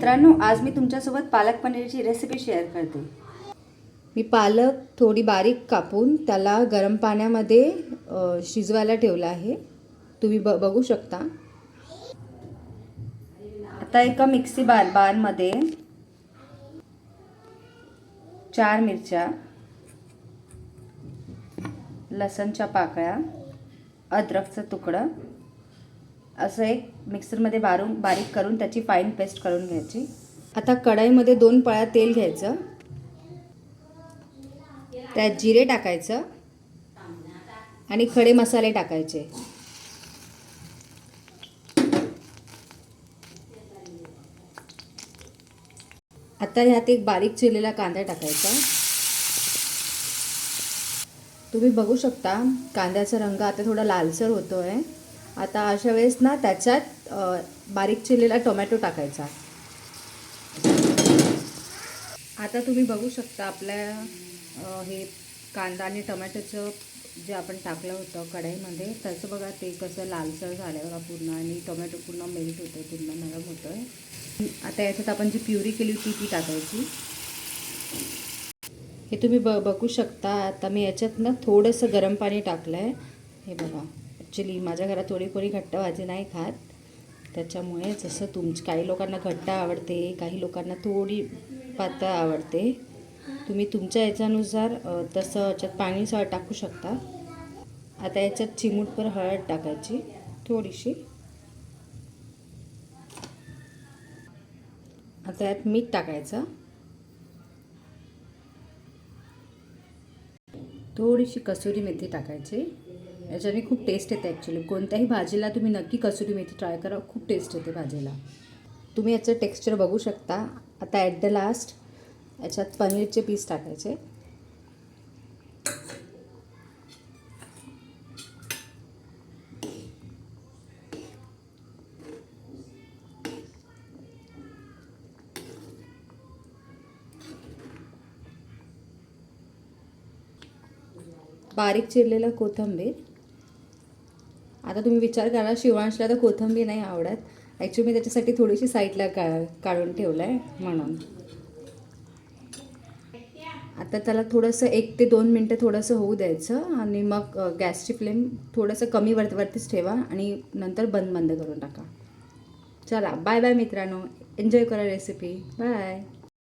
मित्रांनो, आज मी तुमच्यासोबत पालक पनीरची रेसिपी शेअर करते। मी पालक थोडी बारीक कापून त्याला गरम पाण्यामध्ये शिजवायला ठेवला आहे। तुम्ही बघू शकता। आता एका मिक्सी बारमध्ये 4 मिरच्या, लसणच्या पाकळ्या, अद्रकचा तुकडा असं एक मिक्सरमध्ये बारीक करून त्याची फाईन पेस्ट करून घ्यायची। आता कढईमध्ये 2 पळ्या तेल घ्यायचं, त्यात जिरे टाकायचं आणि खडे मसाले टाकायचे। आता ह्यात एक बारीक चिरलेला कांदा टाकायचा। तुम्ही बघू शकता कांद्याचा रंग आता थोडा लालसर होतोय। आता अशा वेळेस ना त्याच्यात बारीक चिरलेला टोमॅटो टाकायचा। आता तुम्ही बघू शकता आपल्या हे कांदा आणि टोमॅटोचं जे आपण टाकलं होतं कढईमध्ये, त्याचं बघा ते कसं लालसर झालं बघा पूर्ण, आणि टोमॅटो पूर्ण मेल्ट होतं, पूर्ण नरम होतं। आता याच्यात आपण जी प्युरी केली होती ती टाकायची। हे तुम्ही बघू शकता। आता मी याच्यात ना थोडंसं गरम पाणी टाकलं आहे। हे बघा, ॲक्च्युली माझ्या घरात थोडी कोणी घट्ट भाजी नाही खात, त्याच्यामुळे जसं काही लोकांना घट्ट आवडते, काही लोकांना थोडी पातळ आवडते, तुम्ही तुमच्या याच्यानुसार तसं याच्यात पाणी टाकू शकता। आता याच्यात चिमूटभर हळद टाकायची थोडीशी। आता यात मीठ टाकायचं, थोडीशी कसुरी मेथी टाकायची। याच्याने खूप टेस्ट येते। ॲक्च्युली कोणत्याही भाजीला तुम्ही नक्की कसुरी मेथी ट्राय करा, खूप टेस्ट येते भाजीला। तुम्ही याचं टेक्स्चर बघू शकता। आता ॲट द लास्ट याच्यात पनीरचे पीस टाकायचे। बारीक चिरलेला कोथिंबीर। आता तुम्ही विचार करा, शिवांशला तर कोथिंबीर नाही आवडत, ॲक्च्युली मी त्याच्यासाठी थोडीशी साईडला काढून ठेवलं आहे म्हणून। आता त्याला थोडंसं 1 ते 2 मिनटं थोडंसं होऊ द्यायचं, आणि मग गॅसची फ्लेम थोडंसं कमी वरतीच ठेवा आणि नंतर बंद करून टाका। चला बाय बाय मित्रांनो, एन्जॉय करा रेसिपी। बाय।